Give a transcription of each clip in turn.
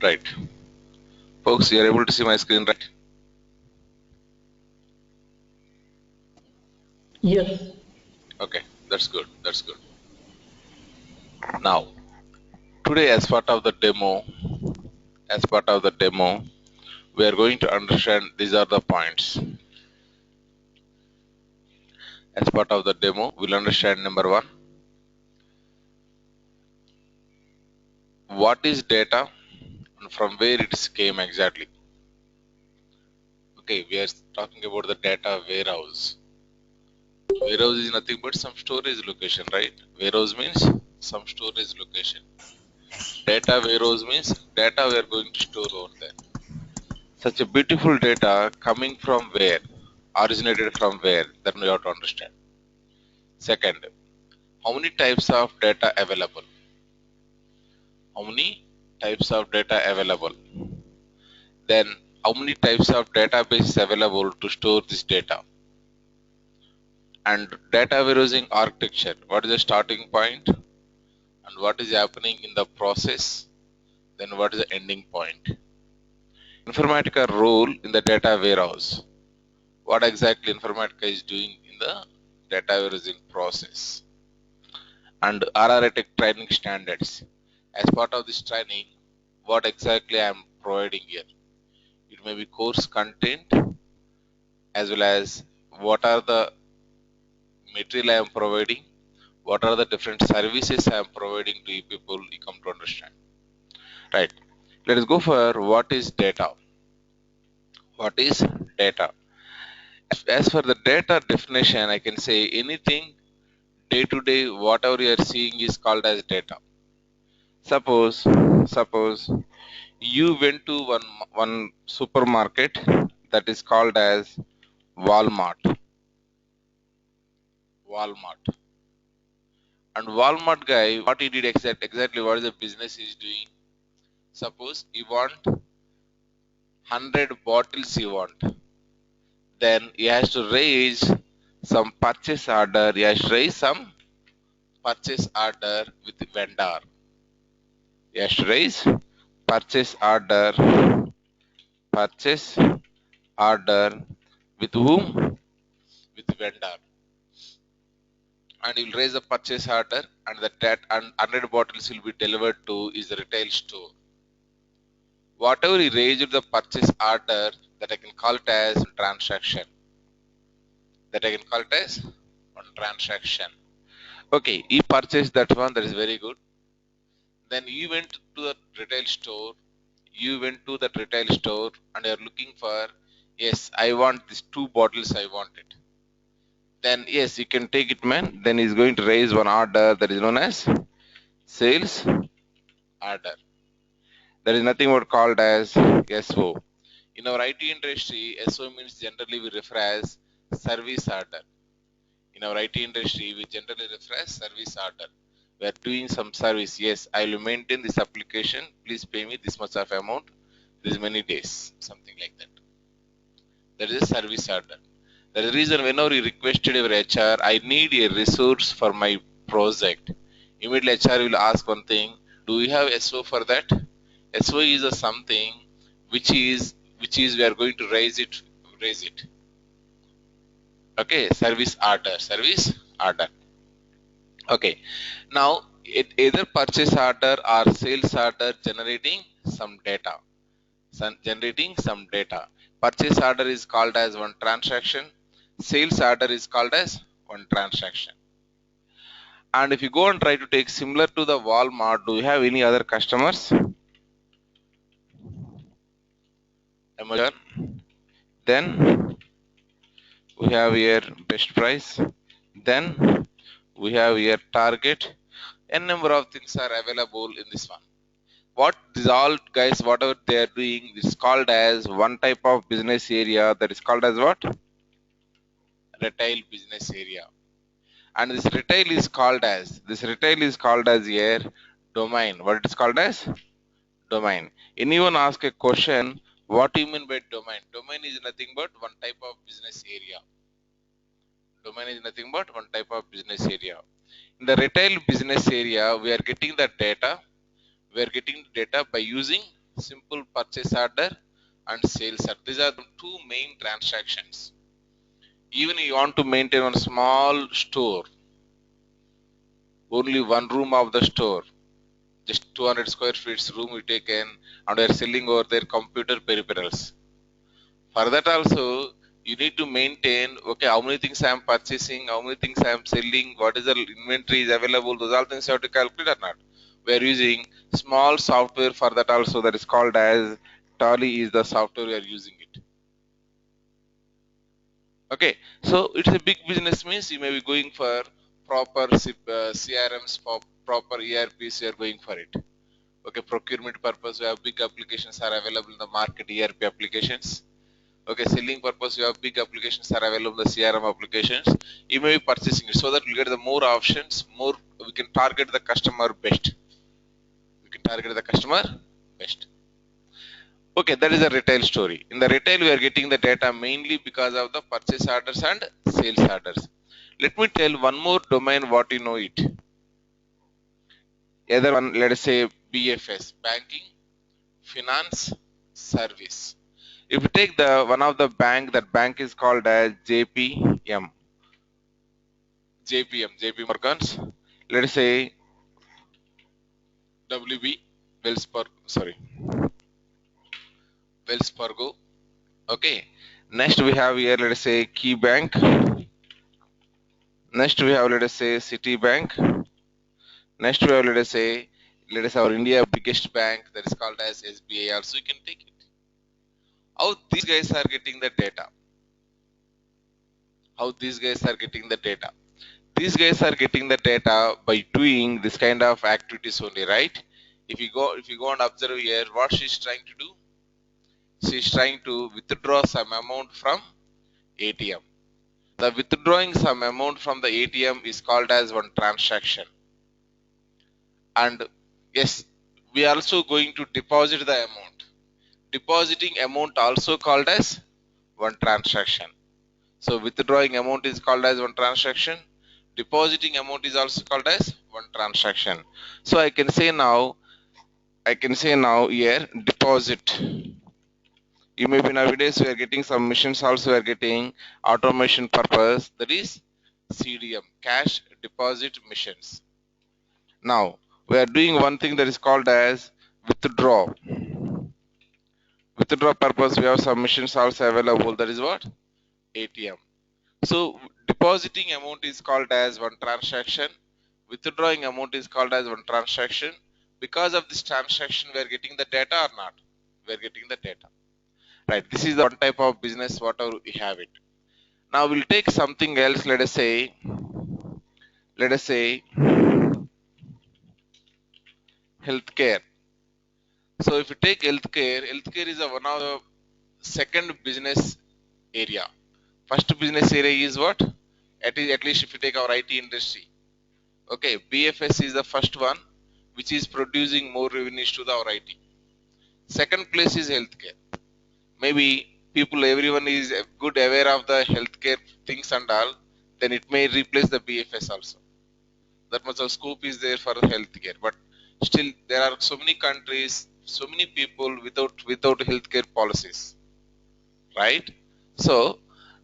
Right. Folks, you are able to see my screen, right? Yes. Okay, that's good. That's good. Now, today as part of the demo, we are going to understand these are the points. As part of the demo, we'll understand number one, what is data and from where it came exactly. Okay, we are talking about the data warehouse. Warehouse is nothing but some storage location, right? Warehouse means some storage location. Data warehouse means data we are going to store over there. Such a beautiful data coming from where? Originated from where? That we have to understand. Second, how many types of data available? How many types of data available? Then how many types of databases available to store this data? And data warehousing architecture. What is the starting point? And what is happening in the process? Then what is the ending point? Informatica role in the data warehouse. What exactly Informatica is doing in the data warehousing process? And RRA Tech training standards. As part of this training, what exactly I am providing here? It may be course content as well as what are the material I am providing, what are the different services I am providing to you people you come to understand. Right. Let us go for what is data. What is data? As for the data definition, I can say anything day to day, whatever you are seeing is called as data. Suppose you went to one supermarket that is called as Walmart. Walmart. And Walmart guy, what he did exactly what is the business he is doing. Suppose you want 100 bottles you want. Then he has to raise some purchase order. He has to raise some purchase order with the vendor. He has to raise purchase order, purchase order with whom? With the vendor. And he will raise a purchase order and that and 100 bottles will be delivered to his retail store. Whatever he raised the purchase order, that I can call it as transaction. That I can call it as one transaction. Okay, he purchased that one, that is very good. Then you went to the retail store, you went to that retail store and you're looking for, yes, I want these 2 bottles, I want it. Then yes, you can take it, man. Then he's going to raise one order that is known as sales order. There is nothing more called as SO. In our IT industry, SO means generally we refer as service order. In our IT industry, we generally refer as service order. We are doing some service. Yes, I will maintain this application. Please pay me this much of amount, this many days, something like that. That is a service order. That is the reason whenever you requested your HR, I need a resource for my project. Immediately HR will ask one thing, do you have SO for that? SO is a something which is we are going to raise it. Okay, service order. Okay, now it either purchase order or sales order generating some data. Purchase order is called as one transaction. Sales order is called as one transaction. And if you go and try to take similar to the Walmart, do you have any other customers? Amazon. Then we have here best price. Then we have here target. A number of things are available in this one. What these all guys, whatever they are doing, is called as one type of business area that is called as what? Retail business area. And this retail is called as here domain. What it is called as? Domain. Anyone ask a question, what do you mean by domain? Domain is nothing but one type of business area. Domain is nothing but one type of business area. In the retail business area, we are getting the data. We are getting data by using simple purchase order and sales order. These are the two main transactions. Even you want to maintain one small store, only one room of the store, just 200 square feet room we taken, and we are selling over their computer peripherals. For that also, you need to maintain, okay, how many things I am purchasing, how many things I am selling, what is the inventory is available, those all things you have to calculate or not. We are using small software for that also, that is called as Tally is the software we are using it. Okay, so it's a big business means you may be going for proper CRMs, for proper ERPs, you are going for it. Okay, procurement purpose, we have big applications are available in the market, ERP applications. Okay, selling purpose, you have big applications are available, the CRM applications. You may be purchasing it so that you get the more options, more we can target the customer best. We can target the customer best. Okay, that is a retail story. In the retail, we are getting the data mainly because of the purchase orders and sales orders. Let me tell one more domain what you know it. Either one, let us say BFS, banking, finance, service. If you take the one of the bank, that bank is called as JPM. JP Morgan's. Let us say WB, Wells Fargo. Okay. Next we have here, let us say Key Bank. Next we have, let us say Citibank. Next we have, let us say our India biggest bank, that is called as SBI. Also you can take it. How these guys are getting the data? How these guys are getting the data? These guys are getting the data by doing this kind of activities only, right? If you go and observe here, what she's trying to do? She's trying to withdraw some amount from ATM. The withdrawing some amount from the ATM is called as one transaction. And yes, we are also going to deposit the amount. Depositing amount also called as one transaction. So withdrawing amount is called as one transaction. Depositing amount is also called as one transaction. So I can say now here deposit. You may be nowadays we are getting some machines also we are getting automation purpose, that is CDM, cash deposit machines. Now we are doing one thing that is called as withdraw. Withdraw purpose we have some machines also available, that is what? ATM. So depositing amount is called as one transaction. Withdrawing amount is called as one transaction. Because of this transaction, we are getting the data or not? We are getting the data. Right. This is the one type of business, whatever we have it. Now we'll take something else. Let us say healthcare. So if you take healthcare is one of the second business area. First business area is what? At least if you take our IT industry. Okay, BFS is the first one, which is producing more revenues to our IT. Second place is healthcare. Maybe everyone is good aware of the healthcare things and all, then it may replace the BFS also. That much of scope is there for healthcare. But still, there are so many countries, so many people without healthcare policies, right? So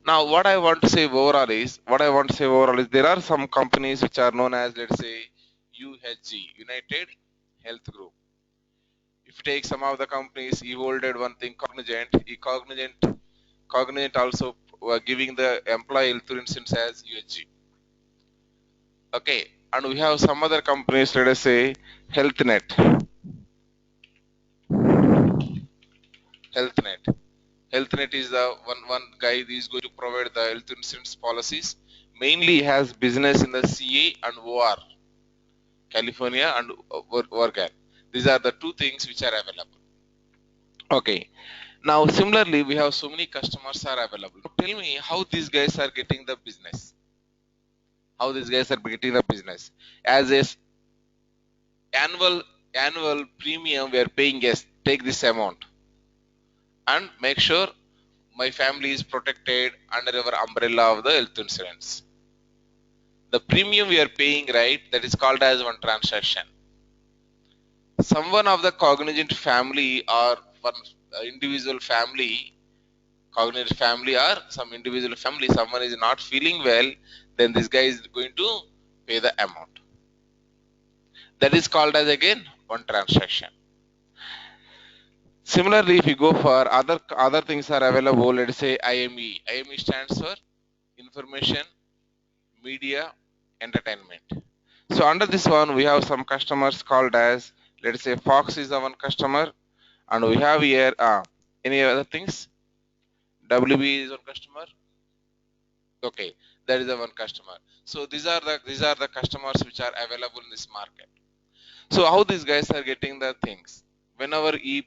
now what I want to say overall is there are some companies which are known as, let's say, UHG, United Health Group. If you take some of the companies, you holded one thing, Cognizant also were giving the employee health insurance as UHG. Okay, and we have some other companies, let us say HealthNet. HealthNet is the one guy who is going to provide the health insurance policies. Mainly has business in the CA and OR, California and Oregon. These are the two things which are available. Okay. Now similarly, we have so many customers are available. Tell me how these guys are getting the business. How these guys are getting the business? As a annual premium we are paying, yes, take this amount and make sure my family is protected under our umbrella of the health insurance. The premium we are paying, right, that is called as one transaction. someone of the cognizant family or one individual family, cognizant family or some individual family, someone is not feeling well, then this guy is going to pay the amount. That is called as again one transaction. Similarly, if you go for other things are available, let's say IME. IME stands for information, media, entertainment. So under this one, we have some customers called as, let's say Fox is the one customer, and we have here any other things. WB is one customer. Okay, that is the one customer. So these are the customers which are available in this market. So how these guys are getting the things? Whenever he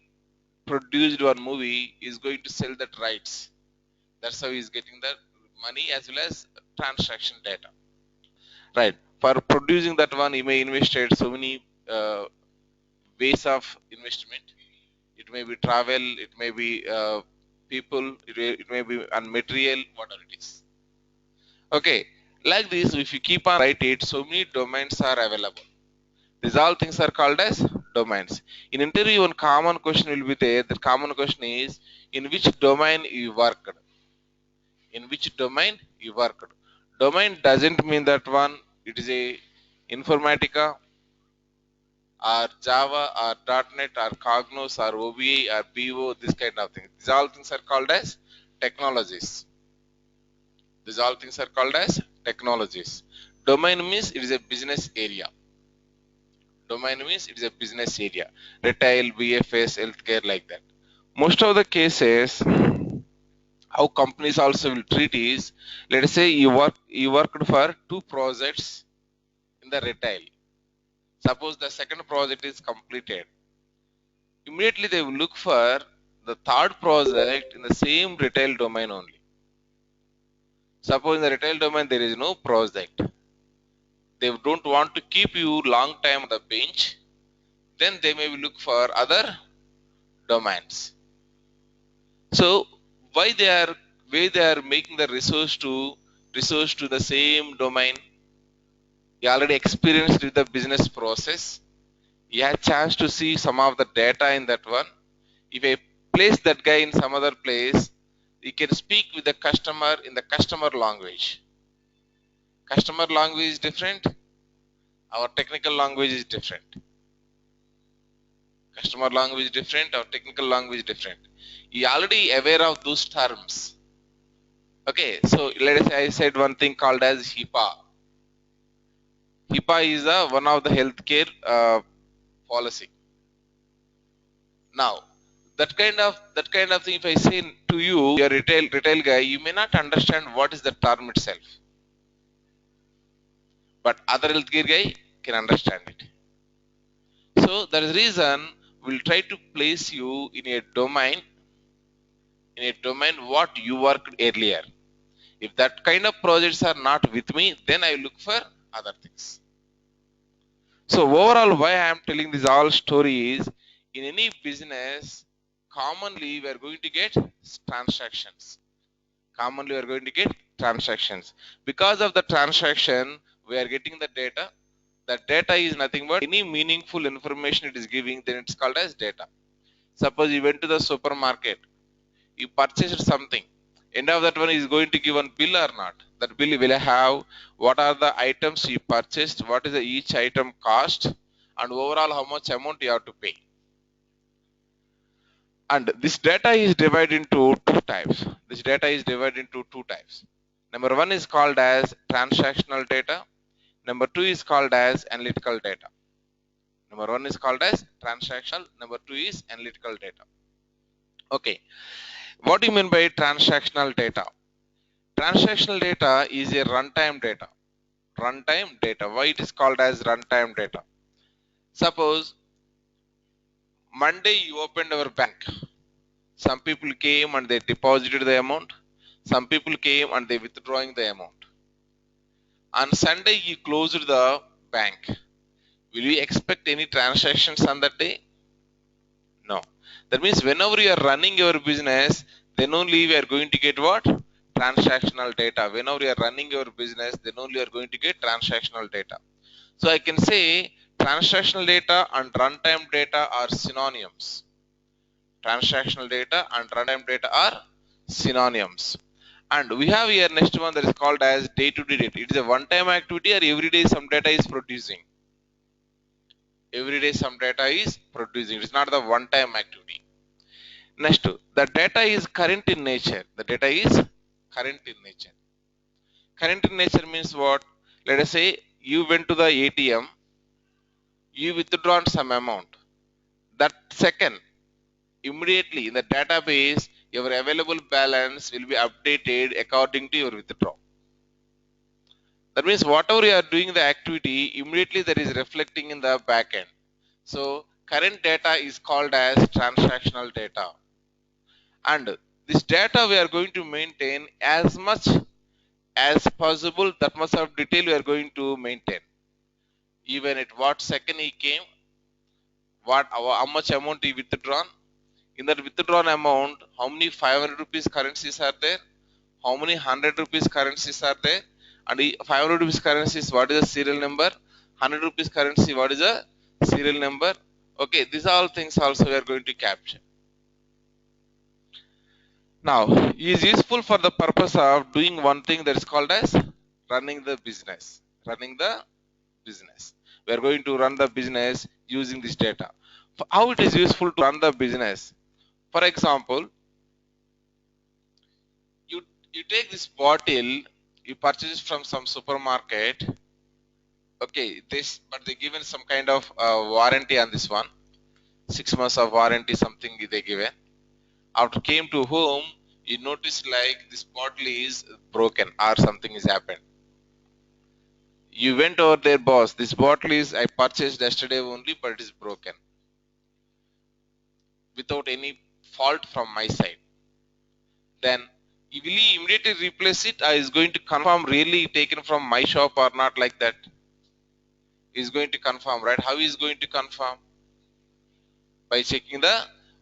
produced one movie, he is going to sell that rights. That's how he is getting the money as well as transaction data. Right. For producing that one, he may invested so many ways of investment. It may be travel, it may be people, it may be on material, whatever it is. Okay. Like this, if you keep on write it, so many domains are available. These all things are called as domains. In interview, one common question will be there. The common question is, in which domain you worked? In which domain you worked? Domain doesn't mean that one. It is a Informatica or Java or .NET or Cognos or OBA or PO, this kind of thing. These all things are called as technologies. These all things are called as technologies. Domain means it is a business area. Domain means it is a business area. Retail, BFS, healthcare, like that. Most of the cases, how companies also will treat is, let us say you worked for 2 projects in the retail. Suppose the second project is completed. Immediately they will look for the third project in the same retail domain only. Suppose in the retail domain there is no project. They don't want to keep you long time on the bench. Then they may look for other domains. So why they are making the resource to the same domain? You already experienced with the business process. You had chance to see some of the data in that one. If I place that guy in some other place, he can speak with the customer in the customer language. Customer language is different. Our technical language is different. Customer language is different. Our technical language is different. You already aware of those terms. Okay, so let us say I said one thing called as HIPAA. HIPAA is one of the healthcare policy. Now, that kind of thing, if I say to you, you're a retail guy, you may not understand what is the term itself. But other healthcare guy can understand it. So that is the reason we'll try to place you in a domain what you worked earlier. If that kind of projects are not with me, then I look for other things. So overall, why I am telling this all story is, in any business, commonly we are going to get transactions. Commonly we are going to get transactions. Because of the transaction, we are getting the data. That data is nothing but any meaningful information it is giving, then it's called as data. Suppose you went to the supermarket, you purchased something. End of that one is going to give one bill or not. That bill will have what are the items you purchased, what is the each item cost, and overall how much amount you have to pay. And this data is divided into two types. This data is divided into two types. Number one is called as transactional data. Number two is called as analytical data. Number one is called as transactional. Number two is analytical data. Okay. What do you mean by transactional data? Transactional data is a runtime data. Runtime data. Why it is called as runtime data? Suppose Monday you opened our bank. Some people came and they deposited the amount. Some people came and they withdrawing the amount. On Sunday you closed the bank. Will you expect any transactions on that day? No. That means whenever you are running your business, then only we are going to get what? Transactional data. Whenever you are running your business, then only you are going to get transactional data. So I can say transactional data and runtime data are synonyms. Transactional data and runtime data are synonyms. And we have here next one that is called as day-to-day data. It is a one-time activity or every day some data is producing. Every day some data is producing. It is not the one-time activity. Next, the data is current in nature. The data is current in nature. Current in nature means what? Let us say you went to the ATM, you withdrawn some amount. That second, immediately in the database, your available balance will be updated according to your withdrawal. That means whatever you are doing the activity, immediately that is reflecting in the backend. So current data is called as transactional data. And this data we are going to maintain as much as possible, that much of detail we are going to maintain. Even at what second he came, how much amount he withdrawn. In that withdrawn amount, how many 500 rupees currencies are there? How many 100 rupees currencies are there? And 500 rupees currencies, what is the serial number? 100 rupees currency, what is the serial number? Okay, these are all things also we are going to capture. Now, it is useful for the purpose of doing one thing that is called as running the business. Running the business. We are going to run the business using this data. How it is useful to run the business? For example, you take this bottle, you purchase it from some supermarket. Okay, but they given some kind of warranty on this one. 6 months of warranty, something they given. After came to home, you notice like this bottle is broken or something is happened. You went over there, boss. This bottle is I purchased yesterday only, but it is broken. Without any fault from my side. Then will he immediately replace it, or is going to confirm really taken from my shop or not, like that? Is going to confirm, right? How is going to confirm? By checking the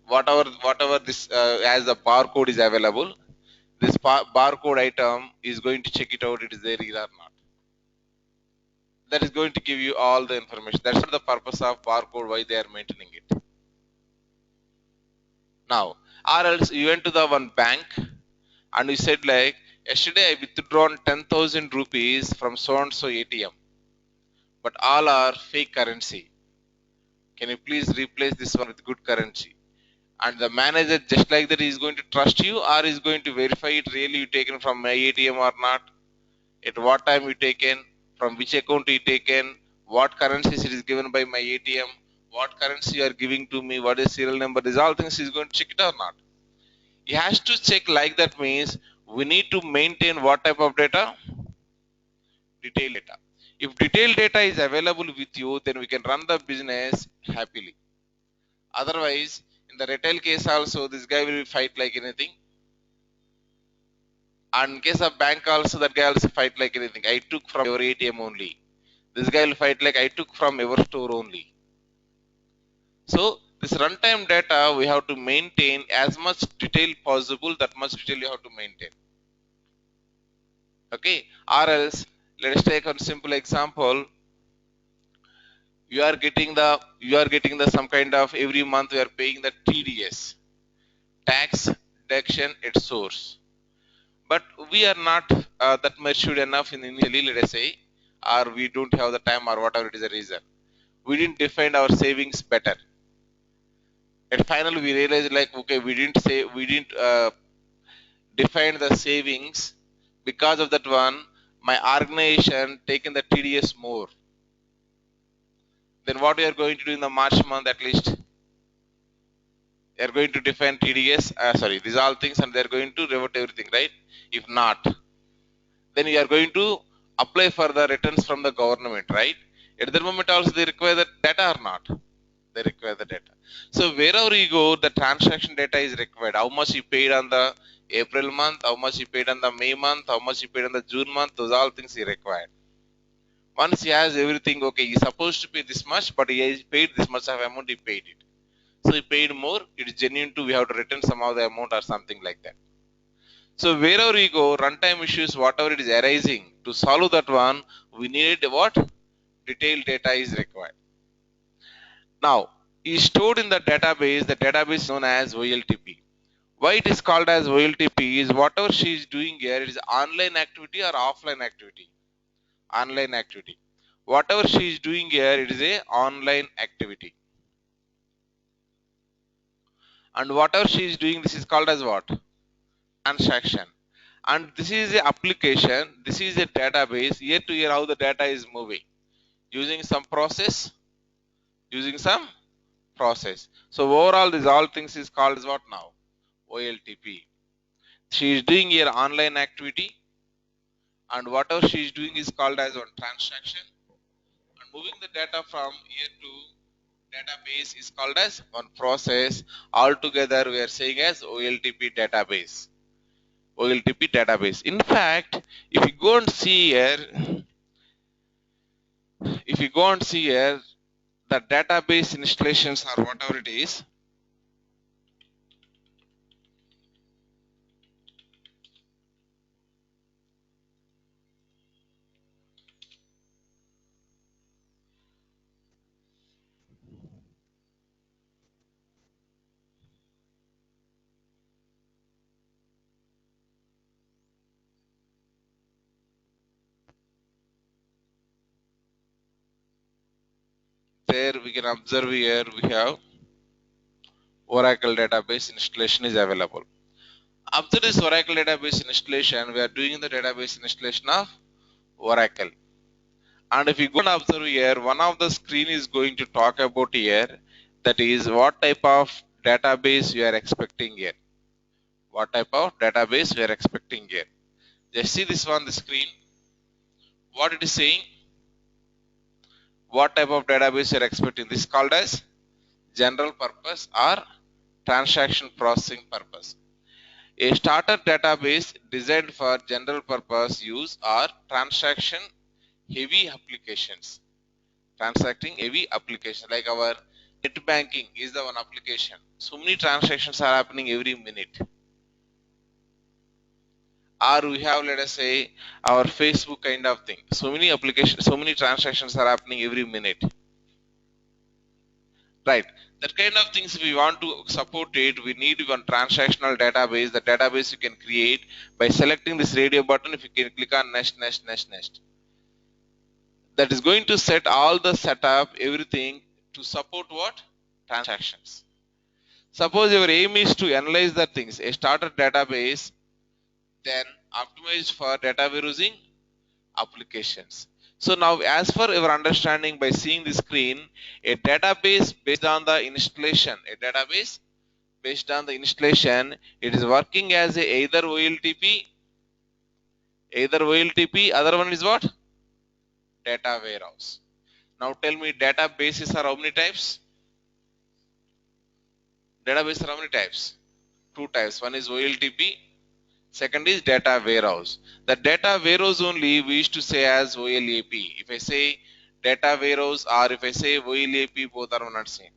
whatever this as the barcode is available. This barcode item is going to check it out, it is there or not. That is going to give you all the information. That's what the purpose of barcode, why they are maintaining it. Now, or else you went to the one bank and you said like, yesterday I withdrawn 10,000 rupees from so and so ATM, but all are fake currency. Can you please replace this one with good currency? And the manager just like that is going to trust you, or is going to verify it really you taken from my ATM or not? At what time you taken? From which account you taken? What currencies it is given by my ATM? What currency you are giving to me? What is serial number? These all things is going to check it or not. He has to check like that means we need to maintain what type of data? Detailed data. If detailed data is available with you, then we can run the business happily. Otherwise, in the retail case also, this guy will fight like anything. And in case of bank also, that guy also fight like anything. I took from your ATM only. This guy will fight like I took from your store only. So this runtime data we have to maintain as much detail possible. That much detail you have to maintain. Okay. Or else, let us take a simple example. You are getting the some kind of every month we are paying the TDS, tax deduction at source. But we are not that matured enough in initially, let us say, or we don't have the time or whatever it is the reason. We didn't define our savings better. At final we realized like, okay, we didn't define the savings. Because of that one, my organization taken the TDS more. Then what we are going to do in the March month at least? They are going to define TDS, these are all things, and they are going to revert everything, right? If not, then we are going to apply for the returns from the government, right? At the moment also they require the data or not? They require the data. So wherever you go, the transaction data is required. How much you paid on the April month, how much you paid on the May month, how much you paid on the June month, those all things he required. Once he has everything, okay, he's supposed to pay this much, but he has paid this much of amount, he paid it. So he paid more, it is genuine to we have to return some of the amount or something like that. So wherever we go, runtime issues, whatever it is arising, to solve that one, we need what? Detailed data is required. Now, is stored in the database. The database is known as OLTP. Why it is called as OLTP is whatever she is doing here, it is online activity or offline activity. Online activity. Whatever she is doing here, it is a online activity. And whatever she is doing, this is called as what? Transaction. And this is a application, this is a database. Year to year how the data is moving. Using some process. Using some process. So overall these all things is called as what now? OLTP. She is doing here online activity, and whatever she is doing is called as one transaction, and moving the data from here to database is called as one process. Altogether we are saying as OLTP database. OLTP database. In fact, if you go and see here, the database installations or whatever it is, there we can observe here we have Oracle database installation is available. After this Oracle database installation, we are doing the database installation of Oracle. And if you go and observe here, one of the screen is going to talk about here, that is what type of database you are expecting here. What type of database we are expecting here. Just see this one, the screen. What it is saying, what type of database you are expecting. This is called as general purpose or transaction processing purpose. A starter database designed for general purpose use or transaction heavy applications. Transacting heavy application like our net banking is the one application. So many transactions are happening every minute. Or we have, let us say, our Facebook kind of thing. So many applications, so many transactions are happening every minute. Right. That kind of things, if we want to support it, we need one transactional database. The database you can create by selecting this radio button. If you can click on next, that is going to set all the setup, everything to support what? Transactions. Suppose your aim is to analyze the things, a starter database, then optimized for data warehousing applications. So now as for our understanding by seeing the screen, a database based on the installation, it is working as a either OLTP, other one is what? Data warehouse. Now tell me, databases are how many types? Database are how many types? Two types. One is OLTP, second is data warehouse. The data warehouse only we used to say as OLAP. If I say data warehouse or if I say OLAP, both are one and same.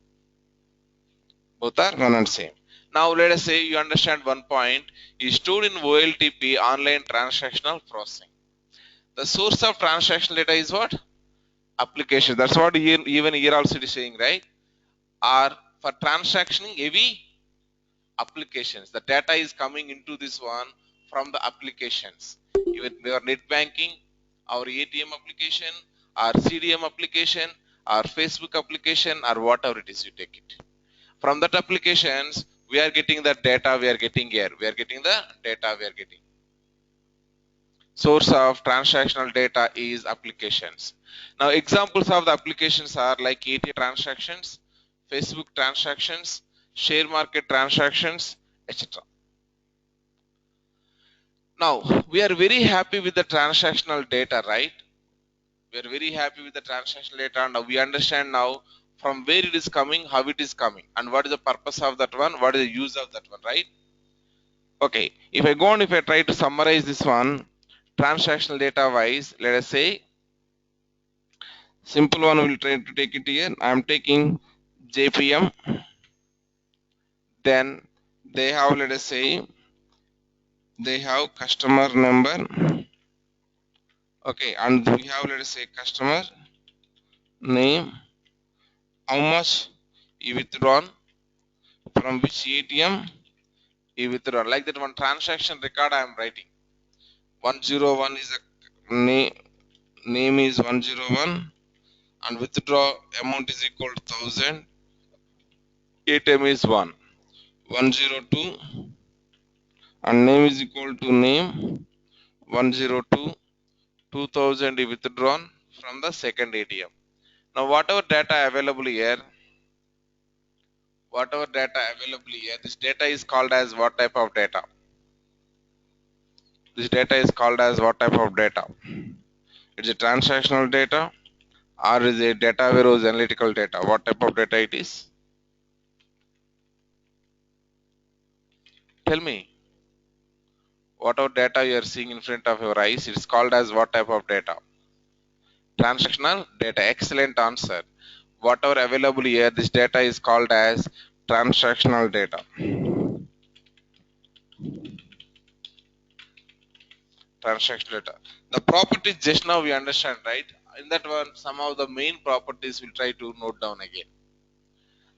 Both are one and same. Now let us say you understand one point is stored in OLTP, online transactional processing. The source of transactional data is what? Application. That's what even here also it is saying, right? Or for transactioning heavy applications. The data is coming into this one from the applications. Even your net banking, our ATM application, our CDM application, our Facebook application, or whatever it is, you take it. From that applications, we are getting the data we are getting here. We are getting the data we are getting. Source of transactional data is applications. Now examples of the applications are like ATM transactions, Facebook transactions, share market transactions, etc. Now we are very happy with the transactional data, right? We are very happy with the transactional data. Now we understand now from where it is coming, how it is coming, and what is the purpose of that one, what is the use of that one, right? Okay, if I go on, if I try to summarize this one, transactional data wise, let us say, simple one will try to take it here. I am taking JPM, then they have, let us say, they have customer number, okay, and we have, let us say, customer name, how much he withdrawn, from which ATM he withdrawn. Like that one transaction record I am writing. 101 is a name is 101 and withdraw amount is equal to 1000. ATM is 102 and name is equal to name 102. 2000 is withdrawn from the second ATM. Now whatever data available here, this data is called as what type of data? This data is called as what type of data? It's a transactional data or is a data warehouse analytical data? What type of data it is? Tell me. Whatever data you are seeing in front of your eyes, it's called as what type of data? Transactional data. Excellent answer. Whatever available here, this data is called as transactional data. Transactional data. The properties just now we understand, right? In that one, some of the main properties we'll try to note down again.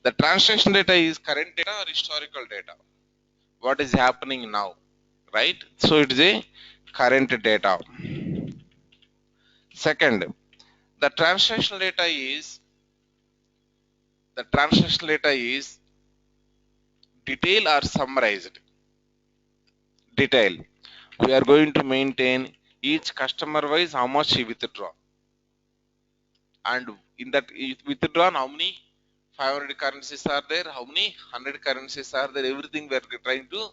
The transaction data is current data or historical data? What is happening now, right? So it is a current data. Second, the transactional data is detail or summarized. Detail. We are going to maintain each customer wise how much he withdraw, and in that withdrawn how many 500 currencies are there, how many 100 currencies are there, everything we are trying to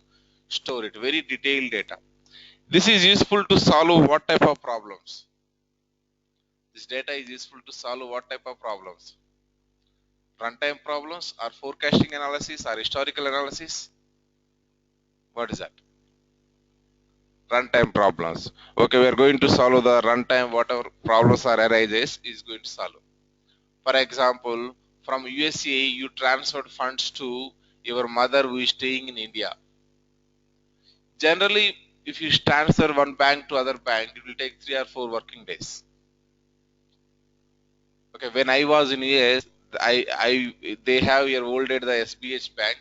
store it. Very detailed data. This is useful to solve what type of problems? This data is useful to solve what type of problems? Runtime problems or forecasting analysis or historical analysis? What is that? Runtime problems. Okay, we are going to solve the runtime, whatever problems are arises is going to solve. For example, from USA you transferred funds to your mother who is staying in India. Generally, if you transfer one bank to other bank, it will take 3 or 4 working days. Okay, when I was in US, they have here old at the SBH Bank,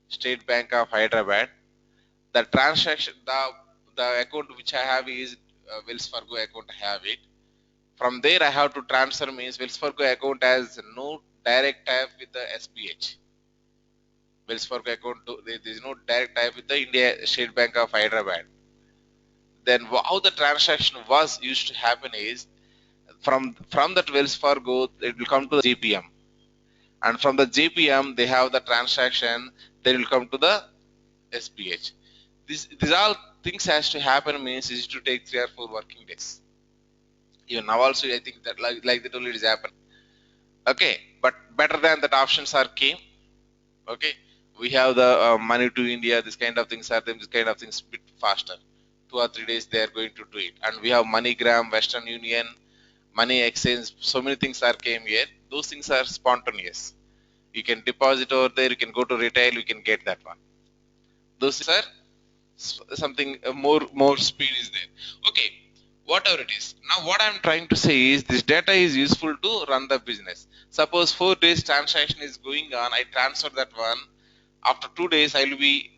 State Bank of Hyderabad. The transaction, the account which I have is Wells Fargo account. I have it. From there, I have to transfer means Wells Fargo account has no direct tie with the SBH. Wells Fargo account, there is no direct tie with the India State Bank of Hyderabad. Then how the transaction was used to happen is from that Wells Fargo, it will come to the JPM, and from the JPM they have the transaction. They will come to the SBH. These all things has to happen means is to take 3 or 4 working days. Even now also I think that like that only it is happen. Okay, but better than that options are came. Okay, we have the money to India. This kind of things are them. This kind of things bit faster. 2 or 3 days they are going to do it. And we have MoneyGram, Western Union, Money Exchange. So many things are came here. Those things are spontaneous. You can deposit over there. You can go to retail. You can get that one. Those are something more speed is there. Okay, whatever it is. Now what I'm trying to say is this data is useful to run the business. Suppose 4 days transaction is going on. I transfer that one. After 2 days, I will be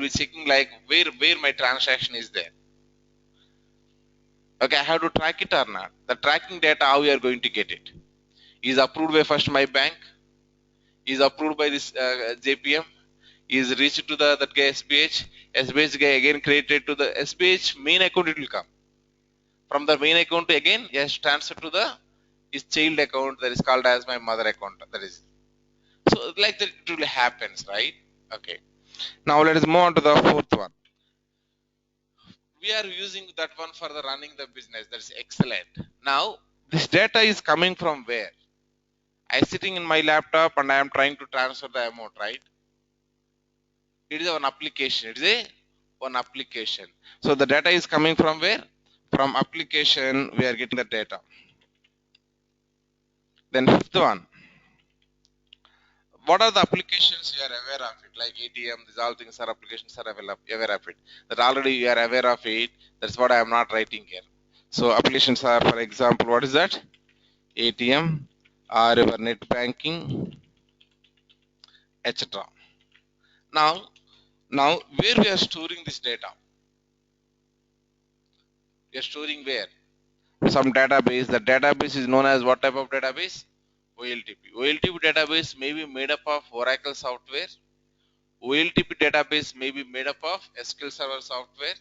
checking like where my transaction is there. Okay, I have to track it or not. The tracking data, how we are going to get it? Is approved by first my bank? Is approved by this JPM? Is reached to that guy SBH? SBH guy again created to the SBH main account. It will come from the main account again. Yes, transfer to the his child account that is called as my mother account. That is so like that it will happens, right? Okay. Now let us move on to the fourth one. We are using that one for the running the business. That is excellent. Now this data is coming from where? I am sitting in my laptop and I am trying to transfer the amount, right? It is an application. It is one application. So the data is coming from where? From application we are getting the data. Then fifth one. What are the applications you are aware of it? Like ATM, these all things are applications are aware of it. That already you are aware of it. That's what I am not writing here. So applications are, for example, what is that? ATM or your net banking etc. Now where we are storing this data? We are storing where? Some database. The database is known as what type of database? OLTP. OLTP database may be made up of Oracle software. OLTP database may be made up of SQL Server software.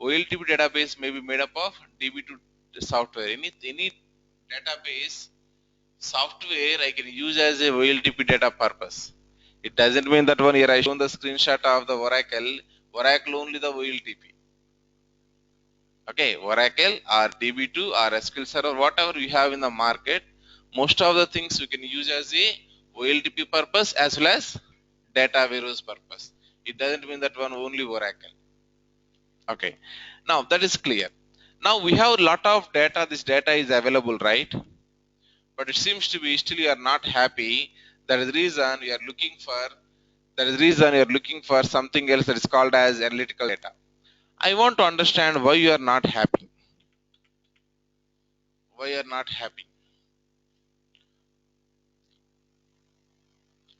OLTP database may be made up of DB2 software. Any database software I can use as a OLTP data purpose. It doesn't mean that one here I shown the screenshot of the Oracle only the OLTP. Okay, Oracle or DB2 or SQL Server, whatever you have in the market, most of the things we can use as a OLTP purpose as well as data warehouse purpose. It doesn't mean that one only Oracle. Okay, now that is clear. Now we have a lot of data. This data is available, right? But it seems to be still you are not happy. That is the reason you are looking for. That is the reason you are looking for something else that is called as analytical data. I want to understand why you are not happy. Why you are not happy?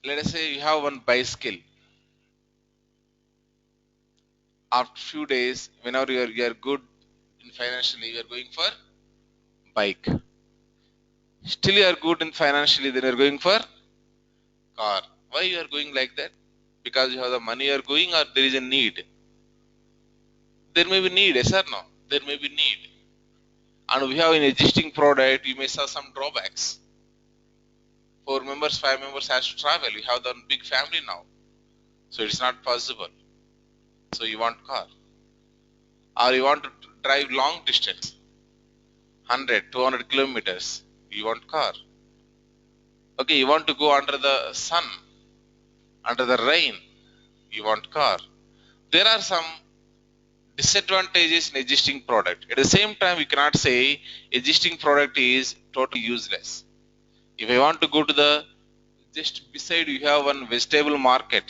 Let us say you have one bicycle. After few days, whenever you are good in financially, you are going for bike. Still you are good in financially, then you are going for car. Why you are going like that? Because you have the money you are going, or there is a need. There may be need, yes or no? There may be need. And we have an existing product, you may see some drawbacks. 4 members, 5 members has to travel. You have the big family now. So it's not possible. So you want car. Or you want to drive long distance. 100, 200 kilometers. You want car. Okay, you want to go under the sun, under the rain. You want car. There are some disadvantages in existing product. At the same time, we cannot say existing product is totally useless. If I want to go to the just beside you have one vegetable market.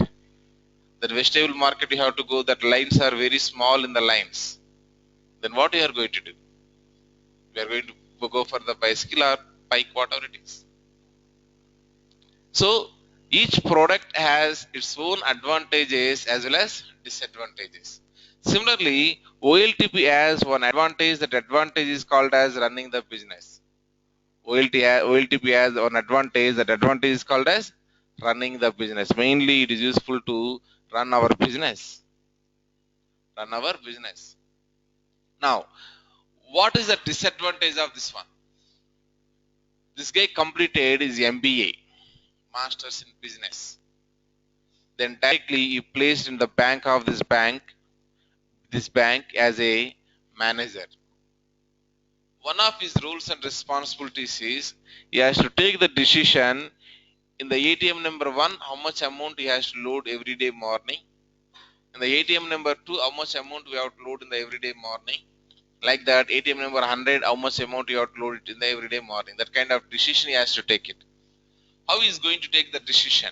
That vegetable market you have to go, that lines are very small in the lines. Then what you are going to do? We are going to go for the bicycle or bike, whatever it is. So each product has its own advantages as well as disadvantages. Similarly, OLTP has one advantage. That advantage is called as running the business. OLTP has one advantage. That advantage is called as running the business. Mainly, it is useful to run our business. Run our business. Now, what is the disadvantage of this one? This guy completed his MBA, Masters in Business. Then directly he placed in the bank of this bank as a manager. One of his roles and responsibilities is he has to take the decision in the ATM number 1 how much amount he has to load every day morning. In the ATM number 2 how much amount we have to load in the everyday morning. Like that, ATM number 100 how much amount you have to load it in the everyday morning. That kind of decision he has to take it. How he is going to take the decision?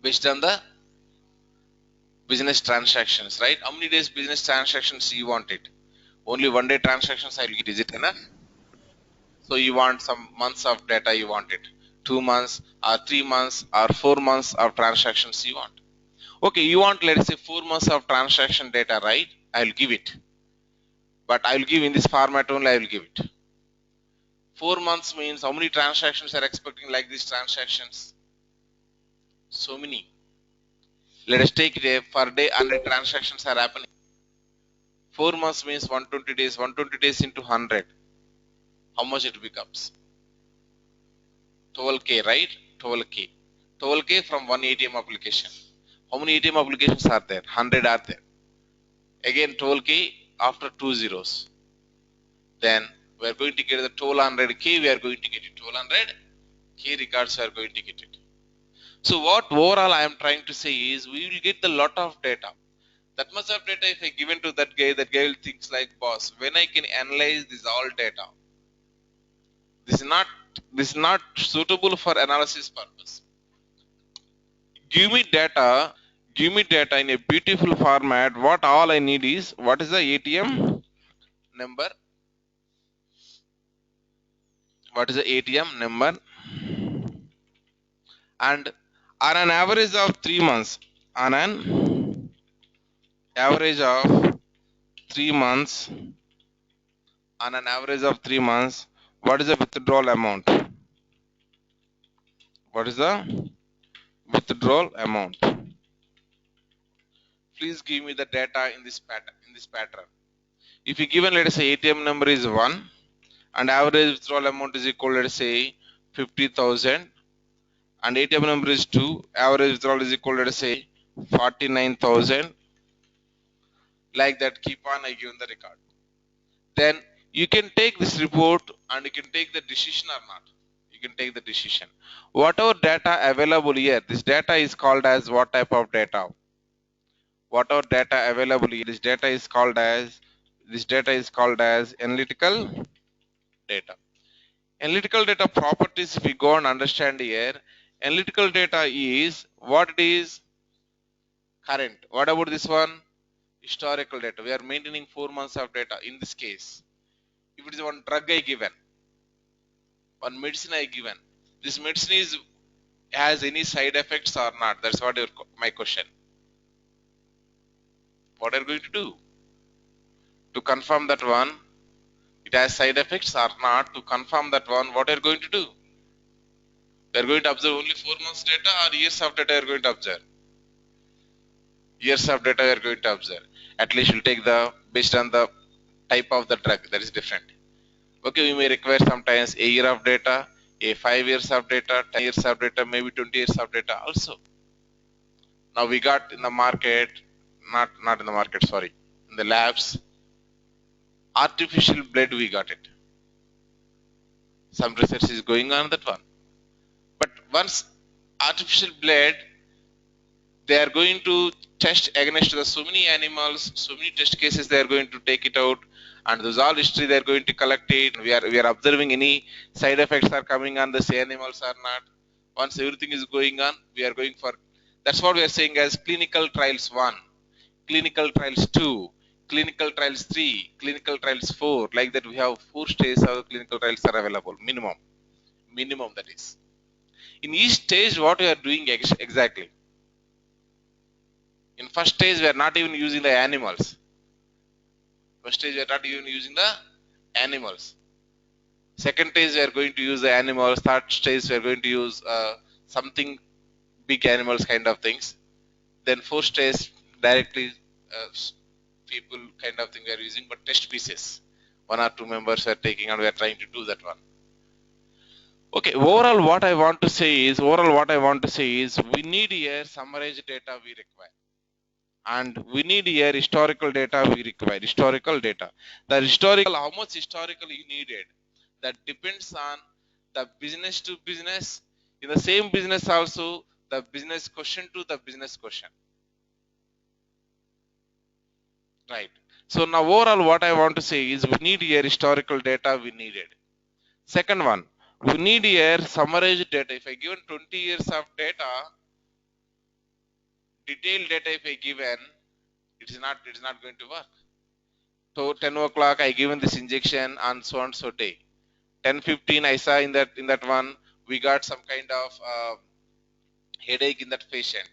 Based on the business transactions, right? How many days business transactions you want it? Only 1 day transactions I will get. Is it enough? So you want some months of data, you want it. 2 months or 3 months or 4 months of transactions you want. Okay, you want, let us say, 4 months of transaction data, right? I will give it. But I will give in this format only, I will give it. 4 months means how many transactions are expecting like these transactions? So many. Let us take it per day 100 transactions are happening. 4 months means 120 days. 120 days into 100. How much it becomes? 12k, right? 12k. 12k from one ATM application. How many ATM applications are there? 100 are there. Again 12k after 2 zeros. Then we are going to get the 1200k, we are going to get it. 1200k records we are going to get it. So what overall I am trying to say is we will get the lot of data. That much of data if I given to that guy will think like, boss, when I can analyze this all data, this is not suitable for analysis purpose. Give me data in a beautiful format. What all I need is, what is the ATM number? What is the ATM number? And on an average of 3 months, on an average of 3 months, on an average of 3 months, what is the withdrawal amount? What is the withdrawal amount? Please give me the data in this pattern. If you given, let us say, ATM number is 1 and average withdrawal amount is equal, let us say, 50,000, and ATM number is 2, average withdrawal is equal, let us say, 49,000. Like that, keep on I given the record. Then you can take this report and you can take the decision or not. You can take the decision. Whatever data available here, this data is called as what type of data? Whatever data available here, this data is called as analytical data. Analytical data properties, if we go and understand here, analytical data is what it is current. What about this one? Historical data. We are maintaining 4 months of data in this case. If it is one drug I given, one medicine I given, this medicine is has any side effects or not? That's what my question. What are you going to do? To confirm that one, it has side effects or not, to confirm that one, what are you going to do? We are going to observe only 4 months data or years of data you are going to observe? Years of data you are going to observe. At least you'll take the, based on the type of the drug, that is different. Okay, we may require sometimes a year of data, a 5 years of data, 10 years of data, maybe 20 years of data also. Now we got in the market, not in the market, sorry, in the labs, artificial blood we got it. Some research is going on that one. But once artificial blood, they are going to test against the so many animals, so many test cases they are going to take it out, and those all history they are going to collect it. We are observing any side effects are coming on the animals or not. Once everything is going on, we are going for, that's what we are saying as clinical trials 1, clinical trials 2, clinical trials 3, clinical trials 4. Like that, we have 4 stages of clinical trials are available, minimum that is. In each stage, what we are doing exactly? In first stage, we are not even using the animals. First stage, we are not even using the animals. Second stage, we are going to use the animals. Third stage, we are going to use something big animals kind of things. Then fourth stage, directly people kind of thing we are using, but test pieces. 1 or 2 members are taking and we are trying to do that one. Okay, overall what I want to say is, we need here summarized data we require. And we need here historical data we require, historical data. The historical, how much historical you needed, that depends on the business to business. In the same business also, the business question to the business question. Right. So now overall what I want to say is, we need here historical data we needed. Second one, we need here summarized data. If I given 20 years of data, detailed data if I given, it is not going to work. So 10 o'clock I given this injection on so and so day. 10:15 I saw in that one we got some kind of headache in that patient.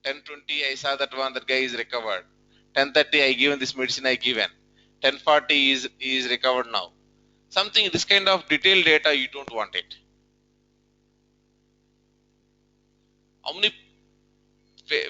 10:20 I saw that one, that guy is recovered. 10:30 I given this medicine I given. 10:40 is recovered now. Something, this kind of detailed data you don't want it. How many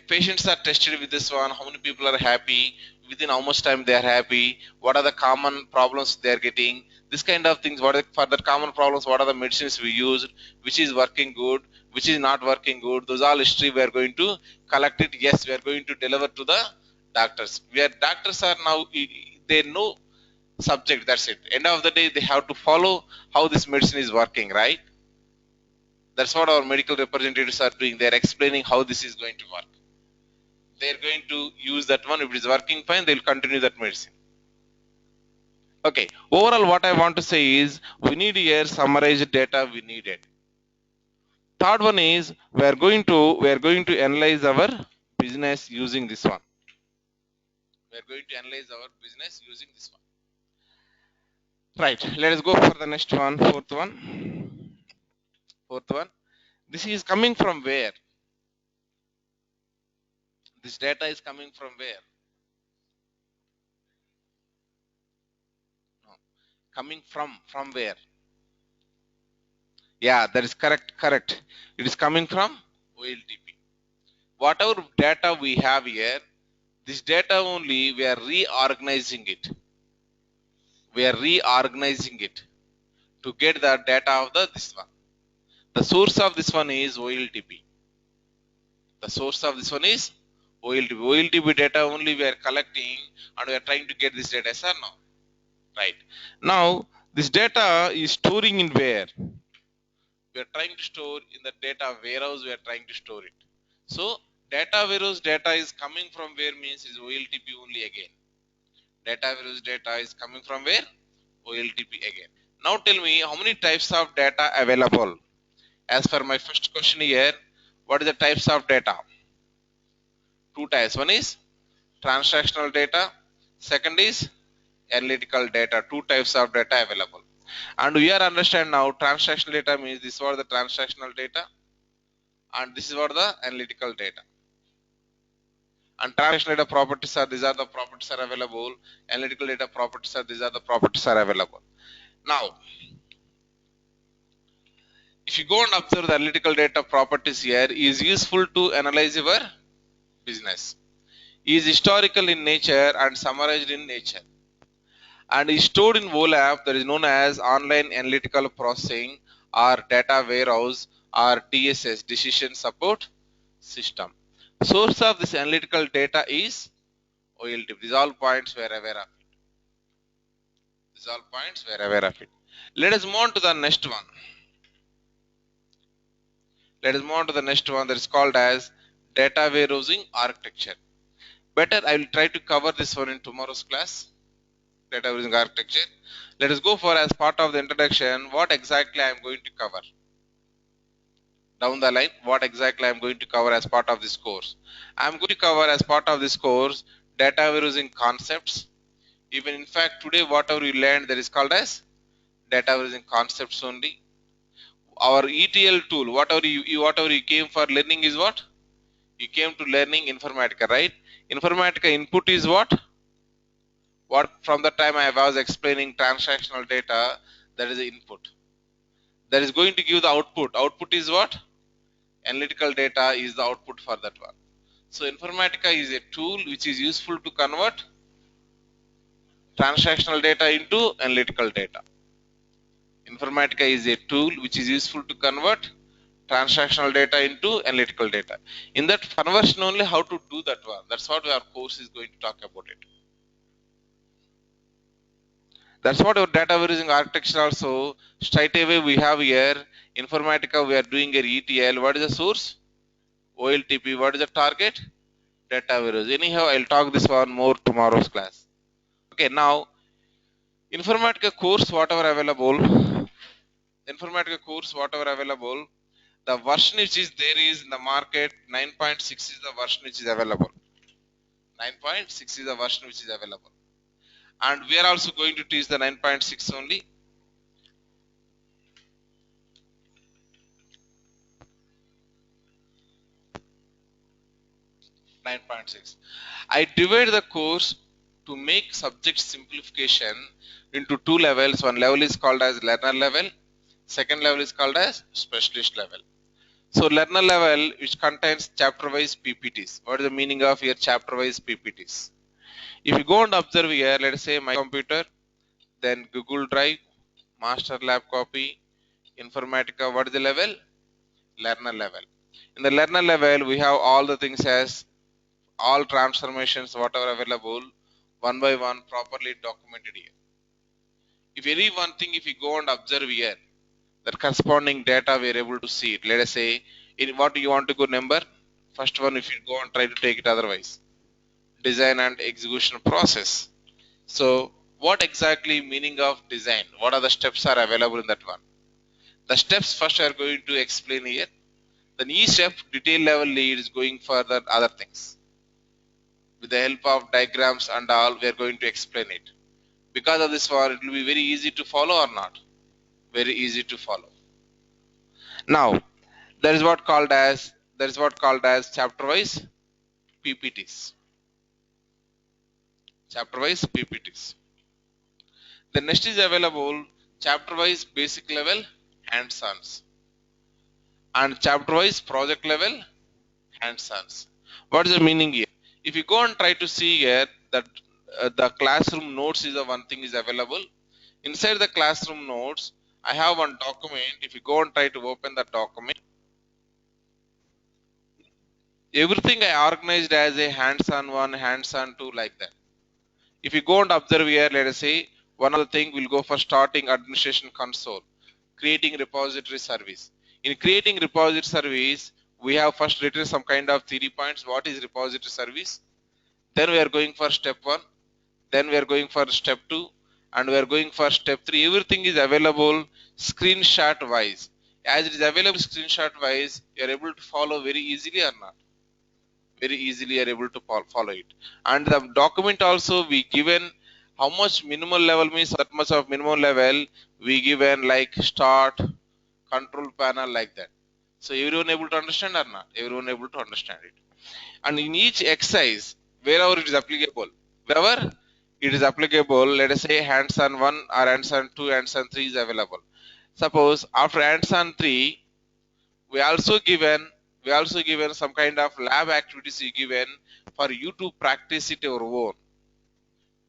patients are tested with this one? How many people are happy? Within how much time they are happy? What are the common problems they are getting? This kind of things. What are for the common problems? What are the medicines we used? Which is working good? Which is not working good? Those all history we are going to collect it. Yes, we are going to deliver to the doctors. Doctors are now, they know subject. That's it. End of the day, they have to follow how this medicine is working, right? That's what our medical representatives are doing. They're explaining how this is going to work. They're going to use that one. If it is working fine, they'll continue that medicine. Okay. Overall, what I want to say is, we need here summarized data we needed. Third one is, we are going to analyze our business using this one. We are going to analyze our business using this one. Right. Let us go for the next one. Fourth one. This is coming from where? This data is coming from where? No. Coming from where? Yeah, that is correct. It is coming from OLTP. Whatever data we have here, this data only we are reorganizing it. We are reorganizing it to get the data of this one. The source of this one is OLTP. The source of this one is OLTP. OLTP data only we are collecting and we are trying to get this data, yes or no? Right. Now, this data is storing in where? We are trying to store in the data warehouse, we are trying to store it. So, data warehouse data is coming from where means is OLTP only again. Data warehouse data is coming from where? OLTP again. Now tell me how many types of data available? As per my first question here, what is the types of data? Two types. One is transactional data. Second is analytical data. Two types of data available. And we are understand now transactional data means this was the transactional data and this is what the analytical data. And transactional data properties are these are the properties are available. Analytical data properties are these are the properties are available. Now, if you go and observe the analytical data properties here, is useful to analyze your business. Is historical in nature and summarized in nature. And is stored in OLAP that is known as online analytical processing or data warehouse or DSS decision support system. Source of this analytical data is OLTP. These all points we are aware of it. These all points we are aware of it. Let us move on to the next one. Let us move on to the next one that is called as data warehousing architecture. Better I will try to cover this one in tomorrow's class. Data warehousing architecture. Let us go for as part of the introduction what exactly I am going to cover. Down the line, what exactly I am going to cover as part of this course. I am going to cover as part of this course data warehousing concepts. Even in fact today whatever you learned that is called as data warehousing concepts only. Our ETL tool, whatever you came for learning is what? You came to learning Informatica, right? Informatica input is what? What from the time I was explaining transactional data, that is the input. That is going to give the output. Output is what? Analytical data is the output for that one. So Informatica is a tool which is useful to convert transactional data into analytical data. Informatica is a tool which is useful to convert transactional data into analytical data. In that conversion only how to do that one. That's what our course is going to talk about it. That's what our data warehousing architecture also. Straight away we have here Informatica we are doing a ETL. What is the source? OLTP. What is the target? Data warehouse. Anyhow, I'll talk this one more tomorrow's class. Okay, now Informatica course whatever available. Informatica course whatever available. The version which is there is in the market 9.6 is the version which is available. 9.6 is the version which is available. And we are also going to teach the 9.6 only. 9.6. I divide the course to make subject simplification into two levels. One level is called as learner level. Second level is called as specialist level. So learner level which contains chapter wise PPTs. What is the meaning of here chapter wise PPTs? If you go and observe here, let us say my computer, then Google Drive, master lab copy, Informatica, what is the level? Learner level. In the learner level, we have all the things as all transformations, whatever available, one by one properly documented here. If any one thing, if you go and observe here, that corresponding data we are able to see it. Let us say, in what you want to go number, first one if you go and try to take it otherwise. Design and execution process. So what exactly meaning of design? What are the steps are available in that one? The steps first are going to explain here. Then each step detail level lead is going further other things. With the help of diagrams and all, we are going to explain it. Because of this one, it will be very easy to follow or not? Very easy to follow. Now, That is what called as chapter wise PPTs. Chapter wise PPTs. The next is available chapter wise basic level hands-ons and chapter wise project level hands-ons. What is the meaning here? If you go and try to see here that the classroom notes is the one thing is available. Inside the classroom notes, I have one document. If you go and try to open the document, everything I organized as a hands-on one, hands-on two, like that. If you go and observe here, let us say one of the thing will go for starting administration console, creating repository service. In creating repository service, we have first written some kind of theory points. What is repository service? Then we are going for step 1, then we are going for step 2, and we are going for step 3. Everything is available screenshot wise. As it is available screenshot wise, you are able to follow very easily or not? Very easily you are able to follow it. And the document also we given how much minimal level means that much of minimum level we given like start, control panel, like that. So everyone able to understand or not? Everyone able to understand it. And in each exercise, wherever it is applicable, let us say hands-on 1 or hands-on 2, hands-on 3 is available. Suppose after hands-on 3, we also given some kind of lab activities given for you to practice it your own.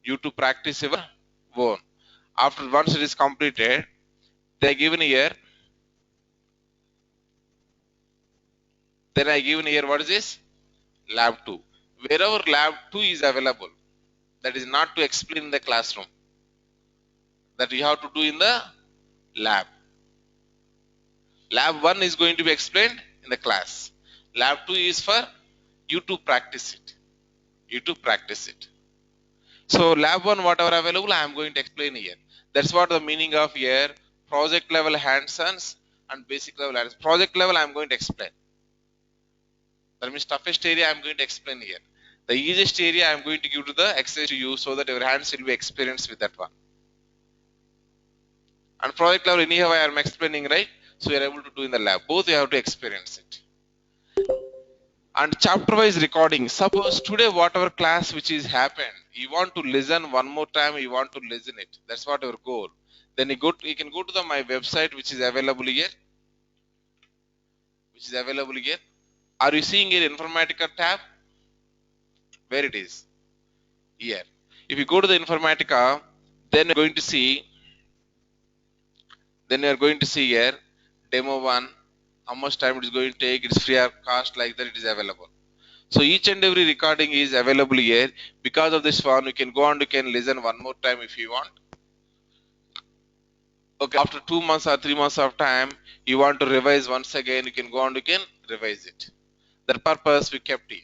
You to practice your own. After once it is completed, they are given here. Then I given here what is this? Lab 2. Wherever lab 2 is available, that is not to explain in the classroom. That you have to do in the lab. Lab 1 is going to be explained in the class. Lab 2 is for you to practice it. You to practice it. So lab 1 whatever available I am going to explain here. That's what the meaning of here project level hands-ons and basic level hands. Project level I am going to explain. That means toughest area I am going to explain here. The easiest area I am going to give to the exercise to you so that your hands will be experienced with that one. And project level anyhow I am explaining, right? So you are able to do in the lab. Both you have to experience it. And chapter wise recording. Suppose today whatever class which is happened, you want to listen one more time, you want to listen it. That's what your goal. Then you can go to my website which is available here. Are you seeing here Informatica tab? Where it is? Here. If you go to the Informatica, then you're going to see here demo 1, how much time it is going to take, it's free of cost, like that it is available. So each and every recording is available here. Because of this one, you can go and you can listen one more time if you want. Okay, after 2 months or 3 months of time, you want to revise once again, you can go and you can revise it. That purpose we kept here.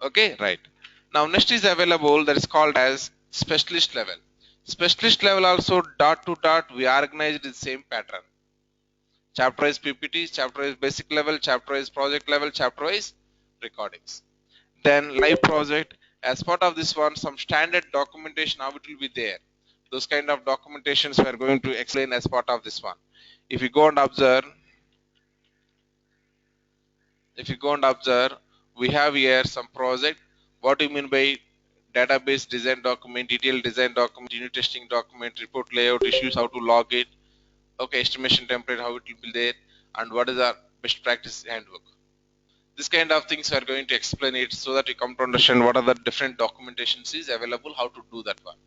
Okay, right. Now next is available that is called as specialist level. Specialist level also dot to dot we organized in the same pattern. Chapter wise PPTs, chapter wise basic level, chapter wise project level, chapter wise recordings. Then live project, as part of this one, some standard documentation, how it will be there. Those kind of documentations we are going to explain as part of this one. If you go and observe, we have here some project. What do you mean by database design document, detailed design document, unit testing document, report layout, issues, how to log it, okay, estimation template, how it will be there, and what is our best practice handbook. This kind of things we are going to explain it so that you come to understand what are the different documentations is available, how to do that one.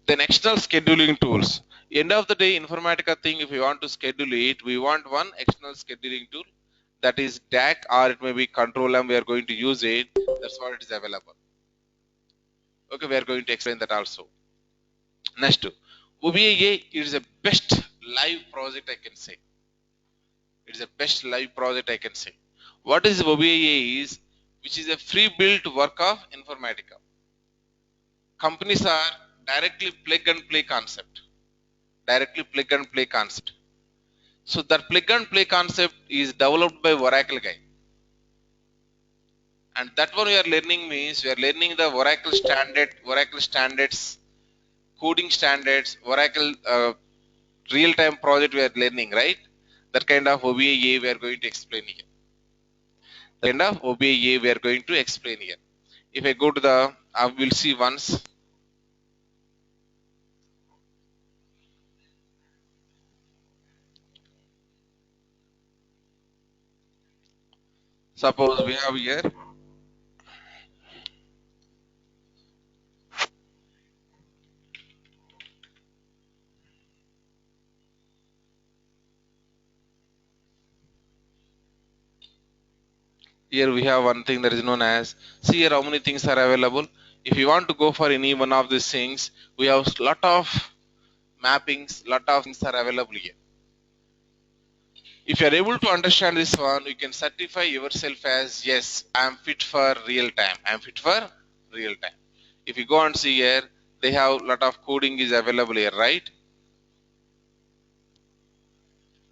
Then external scheduling tools. End of the day, Informatica thing, if you want to schedule it, we want one external scheduling tool, that is DAC, or it may be Control M. We are going to use it. That's what it is available. Okay, we are going to explain that also. Next, OBIA is the best live project I can say. It is the best live project I can say. What is OBIA is, which is a free built work of Informatica. Companies are directly plug and play concept. So that plug and play concept is developed by Oracle guy. And that one we are learning means we are learning the Oracle standards, coding standards, Oracle real-time project we are learning, right? That kind of OBA we are going to explain here. The kind of OBA we are going to explain here. If I go to the, I will see once. Suppose we have here we have one thing that is known as, see here how many things are available. If you want to go for any one of these things, we have lot of mappings, lot of things are available here. If you are able to understand this one, you can certify yourself as, yes, I am fit for real time. I am fit for real time. If you go and see here, they have lot of coding is available here, right?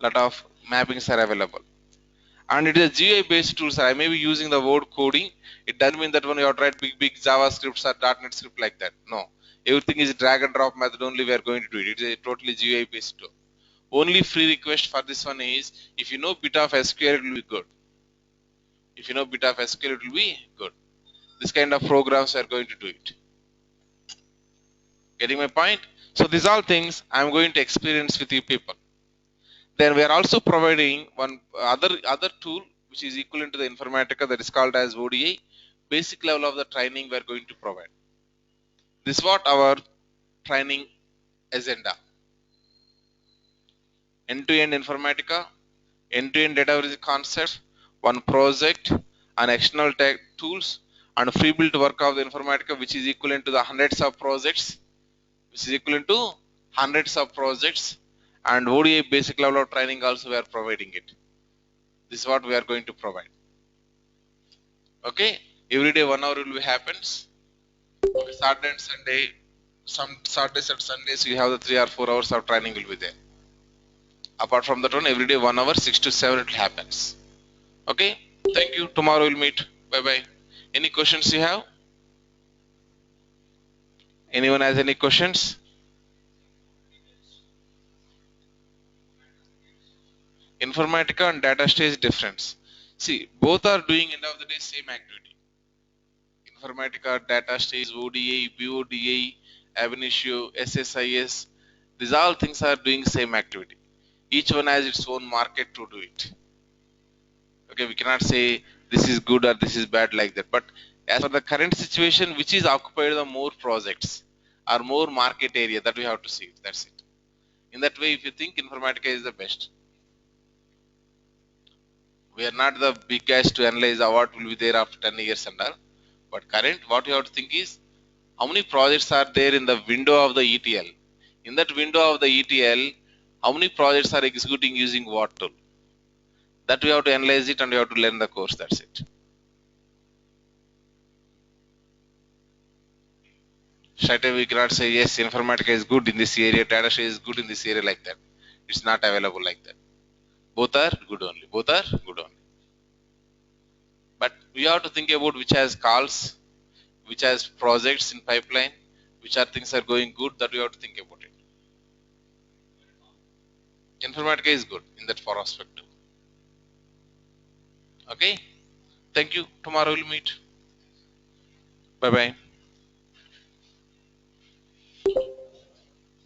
Lot of mappings are available. And it is a GUI based tool, sir. I may be using the word coding. It doesn't mean that when you have to write big JavaScripts or .NET script like that. No. Everything is drag and drop method only we are going to do it. It is a totally GUI based tool. Only free request for this one is, if you know bit of SQL, it will be good. If you know bit of SQL, it will be good. This kind of programs are going to do it. Getting my point? So these all things I am going to experience with you people. Then we are also providing one other tool which is equivalent to the Informatica, that is called as ODA. Basic level of the training we are going to provide. This is what our training agenda. End-to-end Informatica, end-to-end data concepts, one project, and external tech tools, and free built work of the Informatica, which is equivalent to the hundreds of projects, and ODA basic level of training also we are providing it. This is what we are going to provide. Okay, every day 1 hour will be happens. Okay, Saturday and Sunday, some Saturdays and Sundays we have the 3 or 4 hours of training will be there. Apart from that one, every day 1 hour, 6 to 7 it happens. Okay, thank you. Tomorrow we'll meet. Bye bye. Any questions you have? Anyone has any questions? Informatica and data stage difference. See, both are doing end of the day same activity. Informatica, data stage, ODA, BODA, ab initio, SSIS. These all things are doing same activity. Each one has its own market to do it. Okay, we cannot say this is good or this is bad like that. But as for the current situation, which is occupied the more projects or more market area, that we have to see. That's it. In that way, if you think Informatica is the best, we are not the big guys to analyze what will be there after 10 years and all. But current, what you have to think is, how many projects are there in the window of the ETL? In that window of the ETL, how many projects are executing using what tool? That we have to analyze it and we have to learn the course. That's it. Straight away we cannot say yes, Informatica is good in this area, data science is good in this area like that. It's not available like that. Both are good only. Both are good only. But we have to think about which has calls, which has projects in pipeline, which are things are going good, that we have to think about it. Informatica is good in that for perspective. Okay. Thank you. Tomorrow we'll meet. Bye bye.